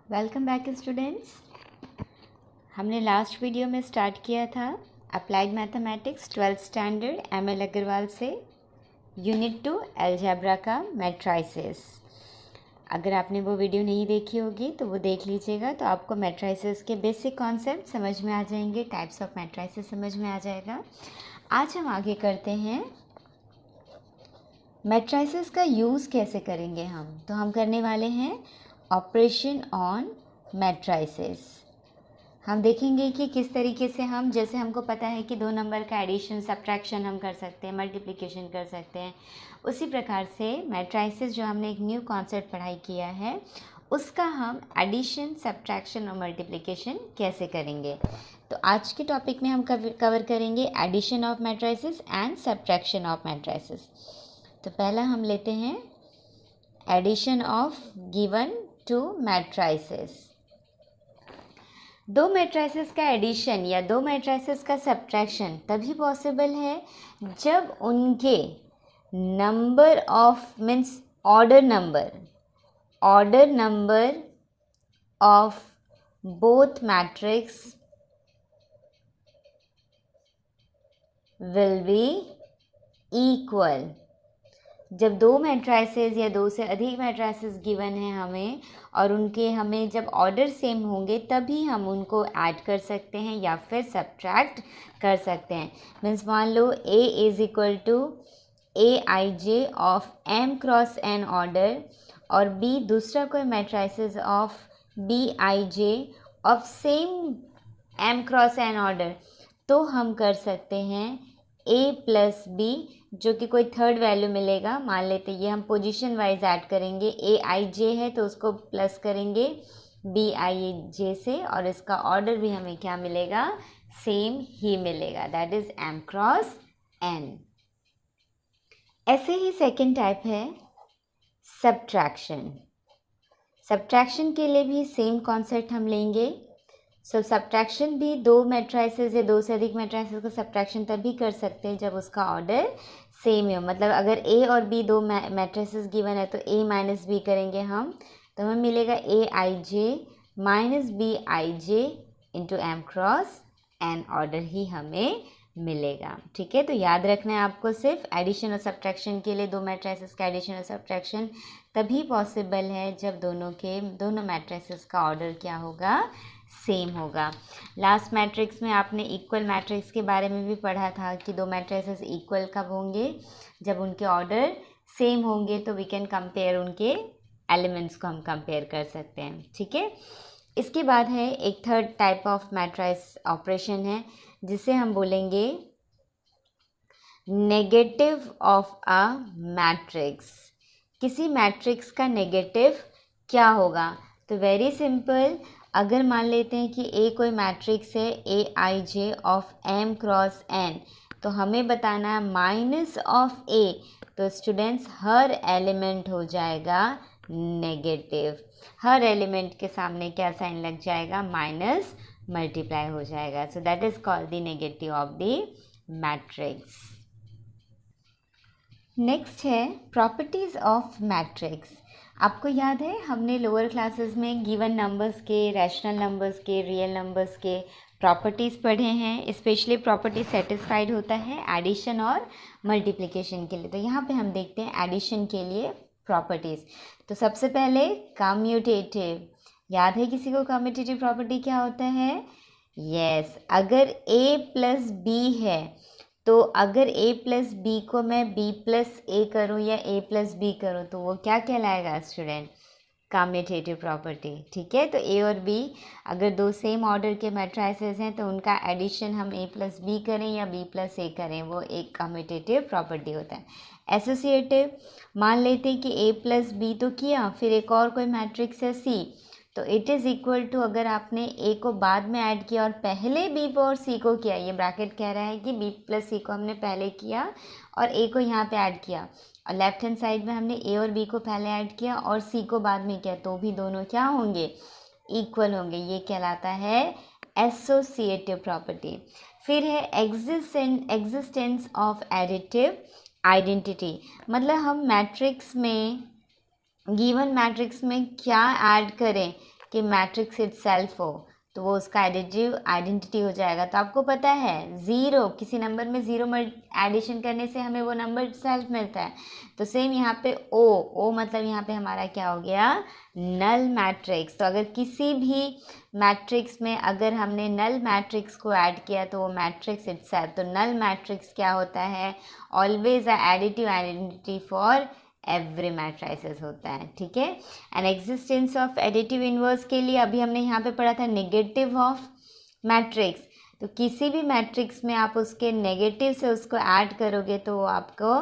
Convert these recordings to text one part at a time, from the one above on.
Welcome back students. हमने last video में start किया था applied mathematics 12th standard M L. Agarwal से यूनिट 2 अलजेब्रा का मैट्राइसेस। अगर आपने वो वीडियो नहीं देखी होगी तो वो देख लीजिएगा, तो आपको मैट्राइसेस के बेसिक कॉन्सेप्ट समझ में आ जाएंगे, टाइप्स ऑफ मैट्राइसेस समझ में आ जाएगा। आज हम आगे करते हैं मैट्राइसेस का यूज़ कैसे करेंगे तो हम करने वाले हैं ऑपरेशन ऑन मैट्राइसेस। हम देखेंगे कि किस तरीके से हम, जैसे हमको पता है कि दो नंबर का एडिशन सब्ट्रैक्शन हम कर सकते हैं, मल्टीप्लिकेशन कर सकते हैं, उसी प्रकार से मैट्राइसेस जो हमने एक न्यू कॉन्सेप्ट पढ़ाई किया है उसका हम एडिशन सब्ट्रैक्शन और मल्टीप्लिकेशन कैसे करेंगे। तो आज के टॉपिक में हम कवर करेंगे addition of matrices and subtraction of matrices. तो पहला हम लेते हैं addition of given two matrices. दो मैट्राइसेस का एडिशन या दो मैट्राइसेस का सब्ट्रैक्शन तभी पॉसिबल है जब उनके number of means order number of both matrix will be equal. जब दो मैट्राइसेस या दो से अधिक मैट्राइसेस गिवन है हमें और उनके हमें जब ऑर्डर सेम होंगे तभी हम उनको ऐड कर सकते हैं या फिर सब्ट्रैक्ट कर सकते हैं। मीन्स मान लो A is equal to AIJ of M cross N order और B दूसरा कोई matrices of BIJ of same M cross N order, तो हम कर सकते हैं A प्लस B जो कि कोई थर्ड वैल्यू मिलेगा। मान लेते ये हम पोजीशन वाइज ऐड करेंगे, AIJ है तो उसको प्लस करेंगे BIJ से और इसका ऑर्डर भी हमें क्या मिलेगा, सेम ही मिलेगा, that is M cross N। ऐसे ही सेकेंड टाइप है सब्ट्रैक्शन। सब्ट्रैक्शन के लिए भी सेम कॉन्सेप्ट हम लेंगे। सब्ट्रैक्शन भी दो मैट्राइसेस या दो से अधिक मैट्राइसेस का सब्ट्रैक्शन तभी कर सकते हैं जब उसका ऑर्डर सेम हो। मतलब अगर A और B दो मैट्राइसेस गिवन है तो A माइनस बी करेंगे हम, तो हमें मिलेगा AIJ minus BIJ into M cross N order ही हमें मिलेगा। ठीक है, तो याद रखना है आपको सिर्फ एडिशन और सब्ट्रैक्शन के लिए दो मैट्राइसेस का एडिशन और सब्ट्रैक्शन तभी पॉसिबल है जब दोनों मैट्राइसेस का ऑर्डर क्या होगा, सेम होगा। लास्ट मैट्रिक्स में आपने इक्वल मैट्रिक्स के बारे में भी पढ़ा था कि दो मैट्रिसेस इक्वल कब होंगे, जब उनके ऑर्डर सेम होंगे, तो वी कैन कंपेयर उनके एलिमेंट्स को हम कंपेयर कर सकते हैं। ठीक है, इसके बाद है एक third type of matrix operation है जिसे हम बोलेंगे नेगेटिव ऑफ अ मैट्रिक्स। किसी मैट्रिक्स का नेगेटिव क्या होगा, तो वेरी सिंपल, अगर मान लेते हैं कि A कोई मैट्रिक्स है AIJ of M cross N, तो हमें बताना है माइनस ऑफ A, तो स्टूडेंट्स हर एलिमेंट हो जाएगा नेगेटिव। हर एलिमेंट के सामने क्या साइन लग जाएगा, माइनस मल्टीप्लाई हो जाएगा। So that is called the negative of the matrix. Next है प्रॉपर्टीज़ ऑफ मैट्रिक्स। आपको याद है हमने लोअर क्लासेस में गिवन नंबर्स के, रैशनल नंबर्स के, रियल नंबर्स के प्रॉपर्टीज़ पढ़े हैं। स्पेशली प्रॉपर्टी सेटिस्फाइड होता है एडिशन और मल्टीप्लिकेशन के लिए। तो यहाँ पे हम देखते हैं एडिशन के लिए प्रॉपर्टीज़। तो सबसे पहले कम्यूटेटिव, याद है किसी को कम्यूटेटिव प्रॉपर्टी क्या होता है? यस, अगर A प्लस B है तो अगर A प्लस बी को मैं B प्लस A करूँ या A प्लस B करूँ तो वो क्या कहलाएगा स्टूडेंट? Commutative property. ठीक है, तो A और B अगर दो सेम ऑर्डर के मैट्राइसेस हैं तो उनका एडिशन हम A प्लस B करें या B प्लस A करें, वो एक कम्यूटेटिव प्रॉपर्टी होता है। एसोसिएटिव, मान लेते हैं कि A प्लस B तो किया, फिर एक और कोई मैट्रिक्स है C, तो इट इज़ इक्वल टू, अगर आपने A को बाद में ऐड किया और पहले B और C को किया, ये ब्रैकेट कह रहा है कि B प्लस C को हमने पहले किया और A को यहाँ पे ऐड किया, और लेफ्ट हैंड साइड में हमने A और B को पहले ऐड किया और C को बाद में किया, तो भी दोनों क्या होंगे, इक्वल होंगे। ये कहलाता है एसोसिएटिव प्रॉपर्टी। फिर है एग्जिस्टेंस ऑफ एडिटिव आइडेंटिटी, मतलब हम मैट्रिक्स में, गिवन मैट्रिक्स में क्या ऐड करें, कि मैट्रिक्स इटसेल्फ हो तो वो उसका एडिटिव आइडेंटिटी हो जाएगा। तो आपको पता है ज़ीरो, किसी नंबर में ज़ीरो एडिशन करने से हमें वो नंबर सेल्फ मिलता है। तो सेम यहाँ पे ओ मतलब यहाँ पे हमारा क्या हो गया, नल मैट्रिक्स। तो अगर किसी भी मैट्रिक्स में अगर हमने नल मैट्रिक्स को ऐड किया तो वो मैट्रिक्स इटसेल्फ, तो नल मैट्रिक्स क्या होता है, always a additive identity for every matrices होता है, ठीक है। And existence of additive inverse के लिए अभी हमने यहाँ पे पढ़ा था नेगेटिव ऑफ मैट्रिक्स। तो किसी भी मैट्रिक्स में आप उसके नेगेटिव से उसको ऐड करोगे तो वो आपको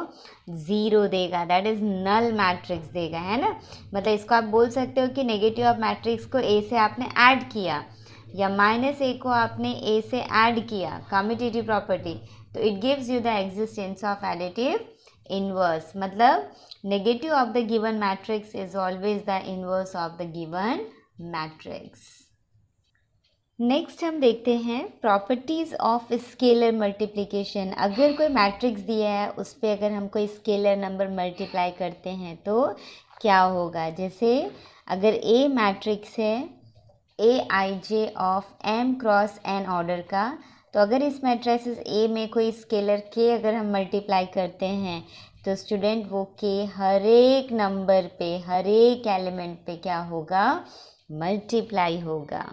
ज़ीरो देगा, दैट इज़ नल मैट्रिक्स देगा, है ना। मतलब इसको आप बोल सकते हो कि नेगेटिव ऑफ मैट्रिक्स को ए से आपने ऐड किया या माइनस ए को आपने ए से ऐड किया, कम्यूटेटिव प्रॉपर्टी, तो it gives you the existence of additive inverse. मतलब negative of the given matrix is always the inverse of the given matrix. Next हम देखते हैं प्रॉपर्टीज़ ऑफ स्केलर मल्टीप्लिकेशन। अगर कोई मैट्रिक्स दिया है उस पर अगर हम कोई स्केलर नंबर मल्टीप्लाई करते हैं तो क्या होगा। जैसे अगर ए मैट्रिक्स है AIJ of m cross n order का, तो अगर इस मैट्रिक्स ए में कोई स्केलर k अगर हम मल्टीप्लाई करते हैं तो स्टूडेंट वो k हर एक नंबर पे, हर एक एलिमेंट पे क्या होगा, मल्टीप्लाई होगा,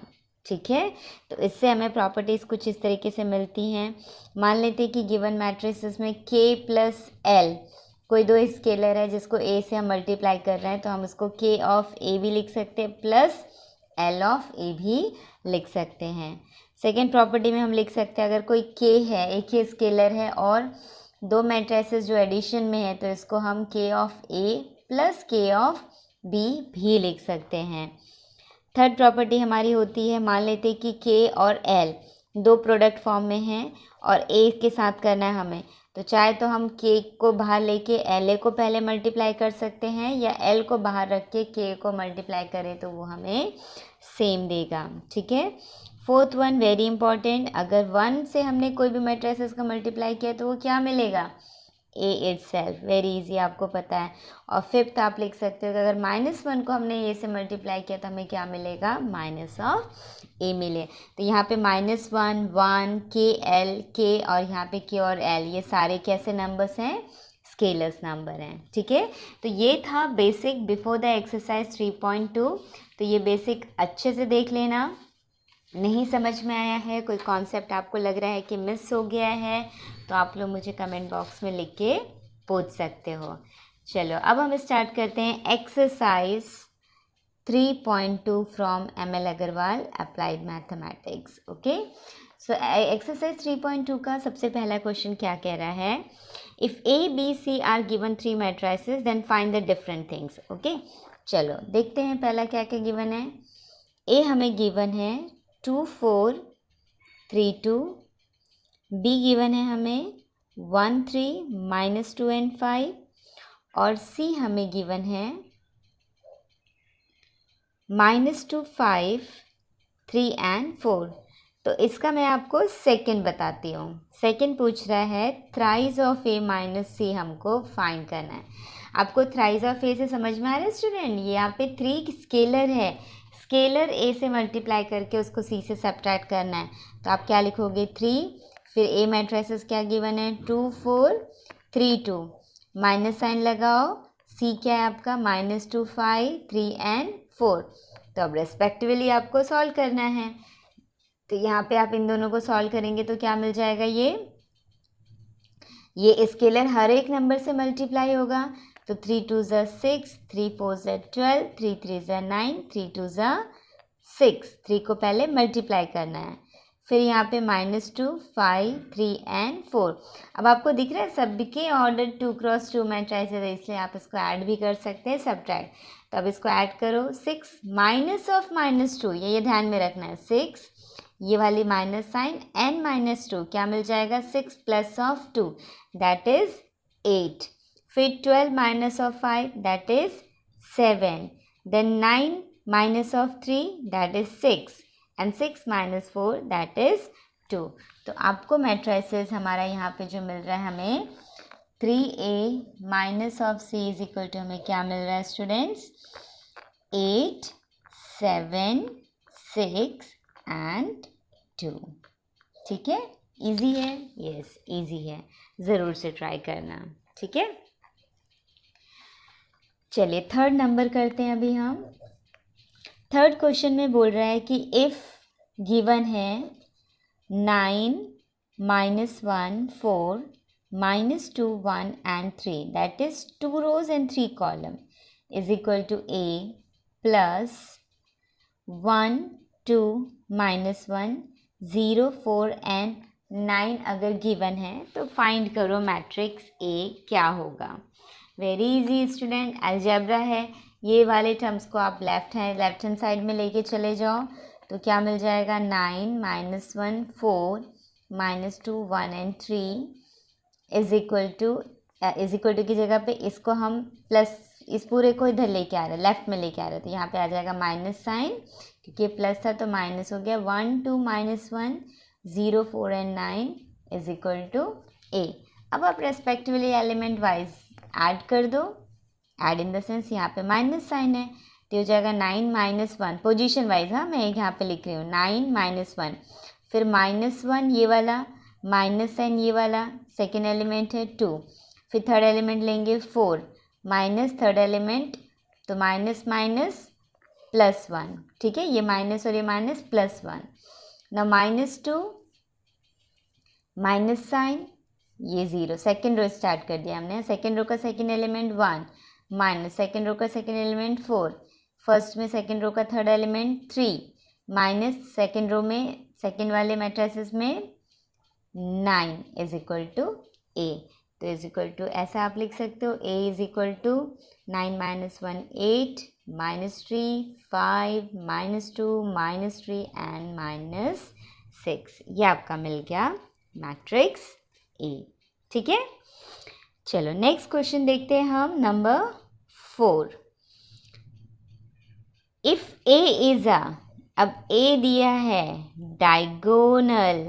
ठीक है। तो इससे हमें प्रॉपर्टीज़ कुछ इस तरीके से मिलती हैं। मान लेते हैं कि गिवन मैट्रिक्स में k प्लस l कोई दो स्केलर है जिसको a से हम मल्टीप्लाई कर रहे हैं, तो हम उसको k ऑफ a भी लिख सकते हैं प्लस l ऑफ a भी लिख सकते हैं। सेकेंड प्रॉपर्टी में हम लिख सकते हैं अगर कोई k है, एक ही स्केलर है और दो मैट्रिसेस जो एडिशन में है तो इसको हम k of a plus k of b भी लिख सकते हैं। थर्ड प्रॉपर्टी हमारी होती है, मान लेते हैं कि k और l दो प्रोडक्ट फॉर्म में हैं और a के साथ करना है हमें, तो चाहे तो हम k को बाहर लेके la को पहले मल्टीप्लाई कर सकते हैं या l को बाहर रख के k को मल्टीप्लाई करें तो वो हमें सेम देगा, ठीक है। फोर्थ वन वेरी इंपॉर्टेंट, अगर 1 से हमने कोई भी मैट्रिसेस का मल्टीप्लाई किया तो वो क्या मिलेगा, a इटसेल्फ, वेरी इजी, आपको पता है। और फिफ्थ आप लिख सकते हो कि अगर -1 को हमने a से मल्टीप्लाई किया तो हमें क्या मिलेगा, माइनस ऑफ a मिले। तो यहाँ पे -1, 1, k, l, k और यहाँ पे k और l, ये सारे कैसे नंबर्स हैं, स्केलर्स नंबर हैं, ठीक है। तो ये था बेसिक बिफोर द एक्सरसाइज 3.2। तो ये बेसिक अच्छे से देख लेना। नहीं समझ में आया है, कोई कॉन्सेप्ट आपको लग रहा है कि मिस हो गया है, तो आप लोग मुझे कमेंट बॉक्स में लिख के पूछ सकते हो। चलो अब हम स्टार्ट करते हैं exercise 3.2 from ML Agarwal applied mathematics. Okay, so exercise 3.2 का सबसे पहला क्वेश्चन क्या कह रहा है, if A B C are given 3 matrices then find the different things. Okay, चलो देखते हैं पहला क्या क्या गिवन है। A हमें गिवन है 2 4 3 2, B गिवन है हमें 1 3 -2 and 5 और C हमें गिवन है -2 5 3 and 4। तो इसका मैं आपको सेकंड बताती हूँ। सेकंड पूछ रहा है thrice of A minus C हमको फाइंड करना है। आपको थ्राइज ऑफ A से समझ में आ रहा है स्टूडेंट, ये यहाँ पे 3 स्केलर है, स्केलर A से मल्टीप्लाई करके उसको C से सब्ट्रैक्ट करना है। तो आप क्या लिखोगे 3, फिर A मैट्रिसेस क्या गिवन है 2 4 3 2, माइनस साइन लगाओ, C क्या है आपका -2 5 3 and 4। तो अब रेस्पेक्टिवली आपको सॉल्व करना है। तो यहाँ पे आप इन दोनों को सॉल्व करेंगे तो क्या मिल जाएगा, ये स्केलर हर एक नंबर से मल्टीप्लाई होगा। तो 3 2 ज़ा 6, 3 4 ज़ा 12, 3 3 ज़ा 9, 3 2 ज़ा 6, 3 को पहले मल्टीप्लाई करना है। फिर यहाँ पे -2 5 3 and 4। अब आपको दिख रहा है सबके ऑर्डर 2 क्रॉस 2 मैट्रिसेस है, इसलिए आप इसको ऐड भी कर सकते हैं सब्ट्रैक्ट। तो अब इसको ऐड करो, 6 माइनस ऑफ -2, ये ध्यान में रखना है, 6 ये वाली माइनस साइन n -2 क्या मिल जाएगा, 6 प्लस ऑफ 2 दैट इज 8, फिर 12 minus of 5 that is 7, then 9 minus of 3 that is 6 and 6 minus 4 that is 2। तो आपको मैट्रिसेस हमारा यहाँ पे जो मिल रहा है हमें 3A minus of C is equal to हमें क्या मिल रहा है स्टूडेंट्स, 8 7, 6 and 2। ठीक है, इजी है? यस, इजी है, ज़रूर से ट्राई करना। ठीक है, चलिए थर्ड नंबर करते हैं अभी हम। थर्ड क्वेश्चन में बोल रहा है कि इफ़ गिवन है 9, -1, 4, -2, 1 and 3, that is 2 rows and 3 column is equal to A plus 1, 2, -1, 0, 4 and 9 अगर गिवन है तो फाइंड करो मैट्रिक्स A क्या होगा। वेरी इजी स्टूडेंट, अलजेब्रा है। ये वाले टर्म्स को आप लेफ्ट हैंड साइड में लेके चले जाओ तो क्या मिल जाएगा, 9, -1, 4, -2, 1 and 3 इज इक्वल टू की जगह पे इसको हम प्लस, इस पूरे को इधर लेके आ रहे हैं, लेफ्ट में लेके आ रहे हैं, तो यहाँ पे आ जाएगा माइनस साइन, क्योंकि प्लस था तो माइनस हो गया। 1, 2, -1, 0, 4 and 9 is equal to A। अब आप रेस्पेक्टिवली एलिमेंट वाइज ऐड कर दो, ऐड इन द सेंस यहाँ पे माइनस साइन है तो हो जाएगा 9 -1 पोजीशन वाइज। हाँ, मैं यहाँ पे लिख रही हूँ 9 -1, फिर -1 ये वाला, माइनस साइन ये वाला, सेकेंड एलिमेंट है 2, फिर थर्ड एलिमेंट लेंगे 4, माइनस थर्ड एलिमेंट तो माइनस माइनस +1। ठीक है, ये माइनस और ये माइनस +1। ना -2 माइनस साइन, ये 0, सेकेंड रो स्टार्ट कर दिया हमने। सेकेंड रो का second element 1, minus second row का सेकेंड एलिमेंट 4, फर्स्ट में सेकेंड रो का third element 3, minus second row में सेकेंड वाले मैट्रिसेस में 9 इज इक्वल टू A। तो इज इक्वल टू ऐसा आप लिख सकते हो, A is equal to 9 -1 8, -3 5, -2 -3 and -6। ये आपका मिल गया मैट्रिक्स A। ठीक है, चलो नेक्स्ट क्वेश्चन देखते हैं हम, नंबर 4। इफ A इज अब A दिया है डायगोनल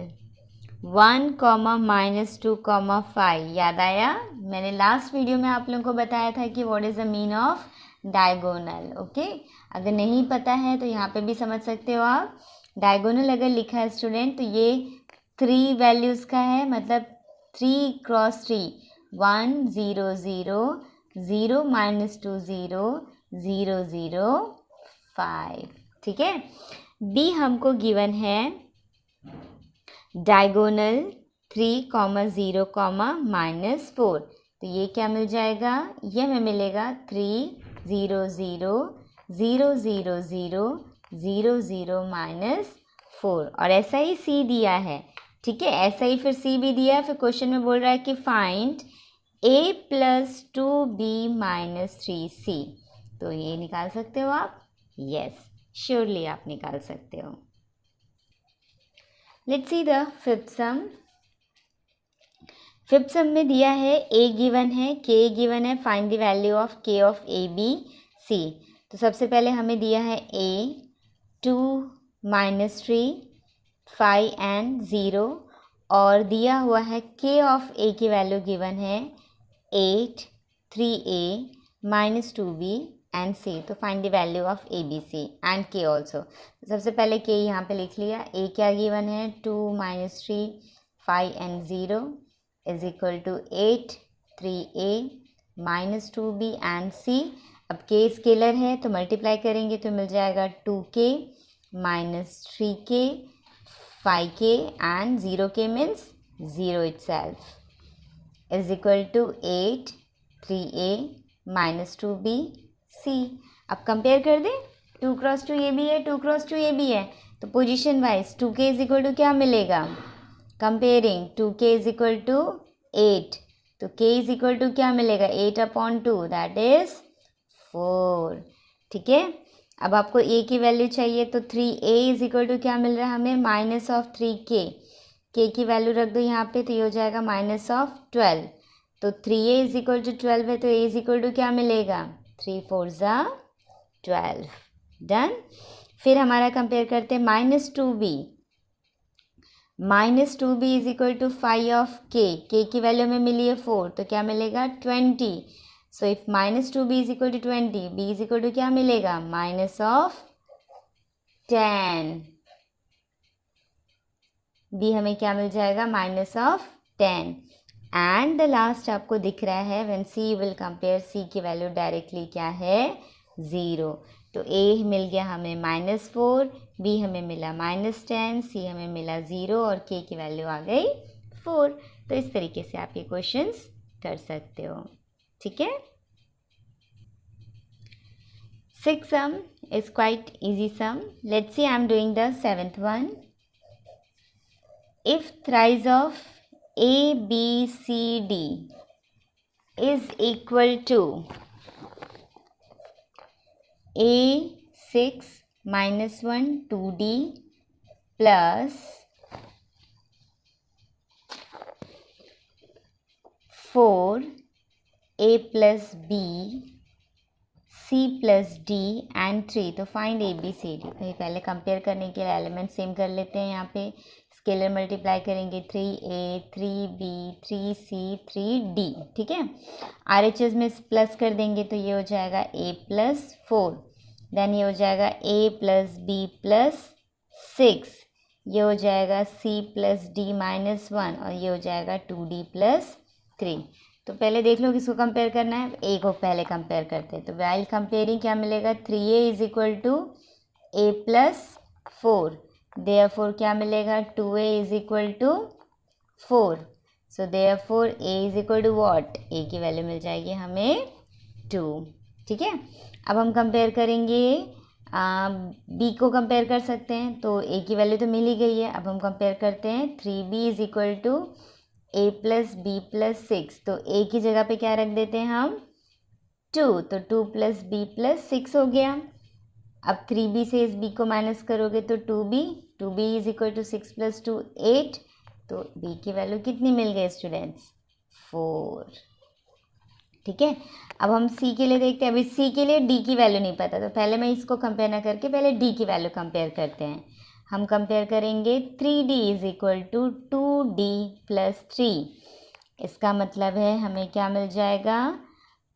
1, -2, 5। याद आया, मैंने लास्ट वीडियो में आप लोगों को बताया था कि what is the mean of diagonal. Okay, अगर नहीं पता है तो यहाँ पे भी समझ सकते हो आप। डायगोनल अगर लिखा है स्टूडेंट तो ये 3 वैल्यूज़ का है, मतलब 3 × 3, 1 0 0 0 -2 0 0 0 5। ठीक है, बी हमको गिवन है डायगोनल 3, -0, -4। तो ये क्या मिल जाएगा, ये हमें मिलेगा 3 0 0 0 0 0 0 0 -4। और ऐसा ही सी दिया है। ठीक है, ऐसा ही फिर सी भी दिया है। फिर क्वेश्चन में बोल रहा है कि फाइंड A + 2B - 3C। तो ये निकाल सकते हो आप? यस, श्योरली आप निकाल सकते हो। Let's see the fifth some. Fifth सम में दिया है A गिवन है, K गिवन है, find the value of K of ABC। तो सबसे पहले हमें दिया है A 2 -3 5 and 0, और दिया हुआ है K ऑफ A की वैल्यू गिवन है 8 3A -2B and C। तो find the value of ABC and K also. सबसे पहले K यहाँ पे लिख लिया। A क्या गिवन है, 2 -3 5 and 0 is equal to 8 3A -2B and C। अब K स्केलर है तो मल्टीप्लाई करेंगे तो मिल जाएगा 2K -3K 5K and 0K means 0 itself is equal to 8 3A -2B C। अब कंपेयर कर दें, 2 × 2 ये भी है, 2 × 2 ये भी है, तो position wise 2K is equal to क्या मिलेगा, comparing 2K is equal to 8, तो K इज इक्वल टू क्या मिलेगा, 8/2 दैट इज 4। ठीक है, अब आपको A की वैल्यू चाहिए तो 3A इज इक्वल टू क्या मिल रहा है हमें, -3K। K की वैल्यू रख दो यहाँ पे तो ये हो जाएगा -12। तो 3A इज इक्वल टू 12 है तो A इज इक्वल टू क्या मिलेगा, 3 4 12। डन। फिर हमारा कंपेयर करते हैं -2B। -2B is equal to 5 of K की वैल्यू में मिली है 4 तो क्या मिलेगा 20। So if -2B is equal to 20, B is equal to क्या मिलेगा, -12। 10, बी हमें क्या मिल जाएगा, minus of 10। And the last आपको दिख रहा है when C will compare, C की वैल्यू डायरेक्टली क्या है, 0। तो ए मिल गया हमें -4, बी हमें मिला -10, सी हमें मिला 0 और के की वैल्यू आ गई 4। तो इस तरीके से आप ये क्वेश्चंस कर सकते हो, ठीक है। 6th sum is quite easy sum. Let's see, I am doing the 7th one. If thrice of A, B, C, D is equal to A 6 minus 1 2D plus 4 A plus B C plus D and 3, तो find A B C D. भाई पहले compare करने के लिए element same कर लेते हैं। यहाँ पे स्केलर मल्टीप्लाई करेंगे 3A 3B 3C 3D, ठीक है। RHS में प्लस कर देंगे तो ये हो जाएगा A प्लस 4, देन ये हो जाएगा A प्लस B प्लस 6, ये हो जाएगा C प्लस D माइनस 1 और ये हो जाएगा 2D प्लस 3। तो पहले देख लो किसको कंपेयर करना है, ए को पहले कंपेयर करते हैं। तो वाइल कंपेयरिंग क्या मिलेगा, 3A is equal to A plus 4, therefore क्या मिलेगा, 2A is equal to 4, so therefore A is equal to what, A की वैल्यू मिल जाएगी हमें 2, ठीक है। अब हम कंपेयर करेंगे बी को कंपेयर कर सकते हैं, तो ए की वैल्यू तो मिल ही गई है। अब हम कंपेयर करते हैं 3B is equal to A plus B plus 6, तो ए की जगह पे क्या रख देते हैं हम 2, तो 2 प्लस बी प्लस 6 हो गया। अब 3B से इस b को माइनस करोगे तो 2b is equal to 6 plus 2 8, तो b की वैल्यू कितनी मिल गई स्टूडेंट्स, 4, ठीक है। अब हम c के लिए देखते हैं। अभी c के लिए d की वैल्यू नहीं पता, तो पहले मैं इसको कंपेयर ना करके पहले d की वैल्यू कंपेयर करते हैं। हम कंपेयर करेंगे 3D is equal to 2D plus 3, इसका मतलब है हमें क्या मिल जाएगा,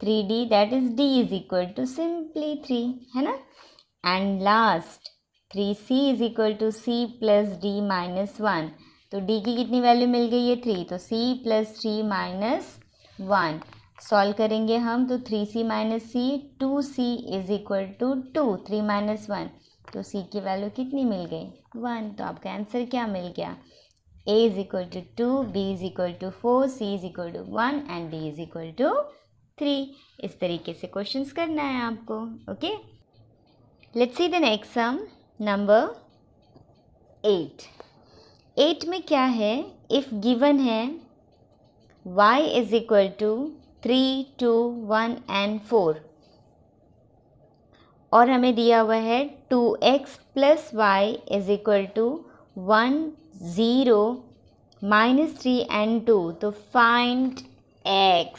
3D that is D is equal to simply 3, है ना। And last 3C is equal to C plus D minus 1, तो D की कितनी वैल्यू मिल गई है 3, तो C प्लस 3 माइनस 1 सॉल्व करेंगे हम, तो 3C minus C 2C is equal to 2, 3 minus 1, तो C की वैल्यू कितनी मिल गई 1। तो आपका आंसर क्या मिल गया, A is equal to 2, B is equal to 4, C is equal to 1 and D is equal to 3। इस तरीके से क्वेश्चंस करना है आपको, okay. Let's see the next sum, number 8। 8 में क्या है, इफ़ गिवन है y is equal to 3 2 1 and 4 और हमें दिया हुआ है 2x plus y is equal to 1 0 -3 and 2, तो फाइंड x।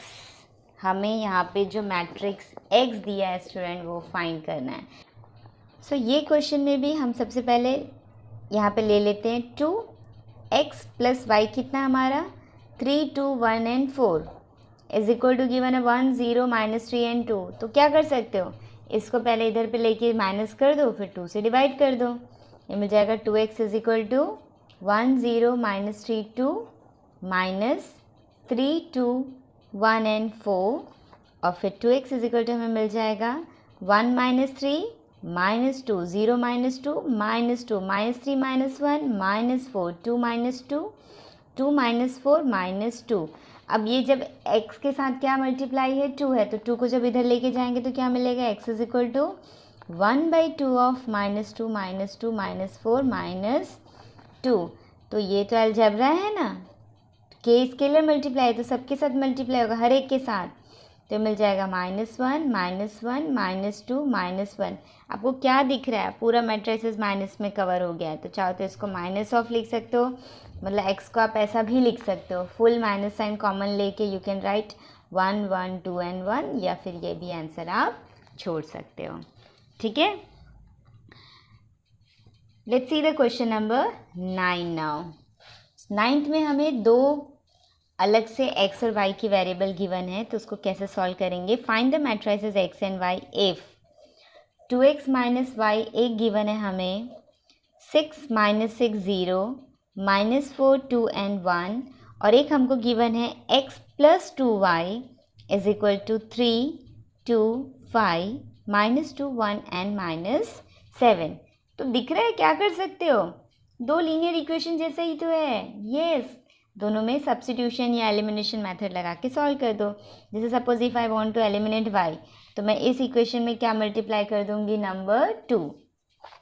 हमें यहाँ पे जो मैट्रिक्स x दिया है स्टूडेंट वो फाइंड करना है। सो ये क्वेश्चन में भी हम सबसे पहले यहाँ पे ले लेते हैं 2x प्लस वाई कितना हमारा 3 2 1 and 4 is equal to given है 1 0 -3 एंड 2। तो क्या कर सकते हो, इसको पहले इधर पे लेके माइनस कर दो, फिर 2 से डिवाइड कर दो, ये मिल जाएगा 2x is equal to 1 0 -3 2 -3 2 1 and 4 और फिर 2x इज इक्वल टू हमें मिल जाएगा 1 -3 -2 0 -2 -2 -3 -1 -4 2 -2 2 -4 -2। अब ये जब x के साथ क्या मल्टीप्लाई है 2 है, तो 2 को जब इधर लेके जाएंगे तो क्या मिलेगा, x is equal to 1/2 of -2 -2 -4 -2। तो ये तो अलजेब्रा है ना, के स्केलर मल्टीप्लाई तो सबके साथ मल्टीप्लाई होगा हर एक के साथ, तो मिल जाएगा -1 -1 -2 -1। आपको क्या दिख रहा है, पूरा मैट्रिसेस माइनस में कवर हो गया है, तो चाहो तो इसको माइनस ऑफ लिख सकते हो, मतलब x को आप ऐसा भी लिख सकते हो, फुल माइनस साइन कॉमन लेके यू कैन राइट 1 1 2 एंड 1, या फिर ये भी आंसर आप छोड़ सकते हो, ठीक है। Let's see the question number 9 now. 9th में हमें दो अलग से x और y की वेरिएबल गिवन है, तो उसको कैसे सॉल्व करेंगे। Find the matrices x and y if 2x minus y एक गिवन है हमें 6 माइनस 6 0, -4 2 एंड 1, और एक हमको गिवन है x plus 2y is equal to 3 2 5 -2 1 and -7। तो दिख रहा है क्या कर सकते हो, दो लीनियर इक्वेशन जैसे ही तो है। यस, दोनों में सब्स्टिट्यूशन या एलिमिनेशन मेथड लगा के सॉल्व कर दो। जैसे suppose if I want to eliminate y, तो मैं इस इक्वेशन में क्या मल्टीप्लाई कर दूंगी, नंबर 2।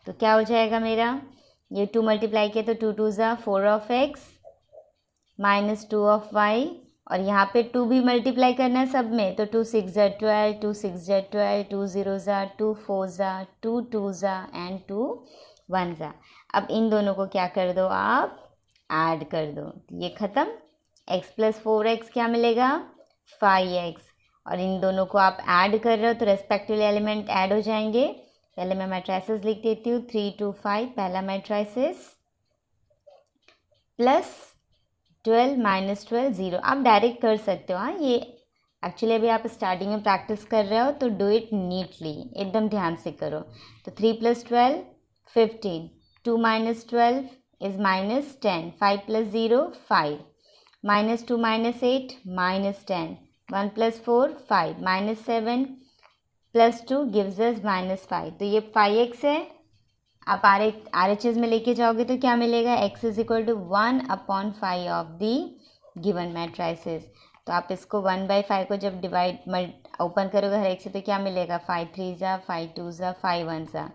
तो क्या हो जाएगा मेरा, ये 2 मल्टीप्लाई किया तो 2 2 ज़ा 4 of x minus 2 of y, और यहाँ पे 2 भी मल्टीप्लाई करना है सब में, तो 2 6 ज़ा 12, 2 6 ज़ा 12, 2 0 ज़ा 2 4 ज़ा 2 2 ज़ा एंड 2 1 ज़ा। अब इन दोनों को क्या कर दो, आप ऐड कर दो, ये ख़त्म। x प्लस 4x क्या मिलेगा, 5x, और इन दोनों को आप ऐड कर रहे हो तो रेस्पेक्टिवली एलिमेंट ऐड हो जाएंगे। पहले मैं मैट्राइसेस लिख देती हूँ, 3 2 5 पहला मैट्राइसेस, प्लस 12 माइनस 12 0। आप डायरेक्ट कर सकते हो, हाँ, ये एक्चुअली अभी आप स्टार्टिंग में प्रैक्टिस कर रहे हो तो डू इट नीटली, एकदम ध्यान से करो। तो 3 plus 12 15, 2 minus 12 is -10, 5 plus 0 5, -2 minus 8 -10, 1 plus 4 5, -7 plus 2 gives us -5। तो ये 5x है, आप RHS में लेके जाओगे तो क्या मिलेगा, x is equal to 1/5 of the given matrices. तो आप इसको 1/5 को जब ओपन करोगे हर एक से तो क्या मिलेगा, 5 3 ज़ा 5 2 ज़ा 5 1 ज़ा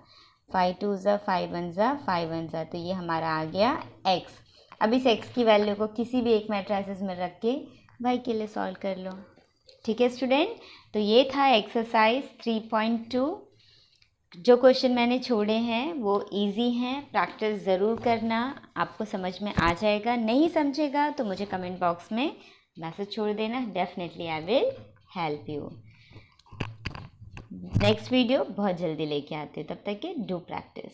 5 2 ज़ा 5 1 ज़ा 5 1 ज़ा। तो ये हमारा आ गया x। अब इस x की वैल्यू को किसी भी एक मैट्राइसेस में रख के y के लिए सॉल्व कर लो। ठीक है स्टूडेंट, तो ये था एक्सरसाइज 3.2। जो क्वेश्चन मैंने छोड़े हैं वो इजी हैं, प्रैक्टिस ज़रूर करना, आपको समझ में आ जाएगा। नहीं समझेगा तो मुझे कमेंट बॉक्स में मैसेज छोड़ देना, definitely I will help you. Next video बहुत जल्दी लेके आते हैं, तब तक के डू प्रैक्टिस।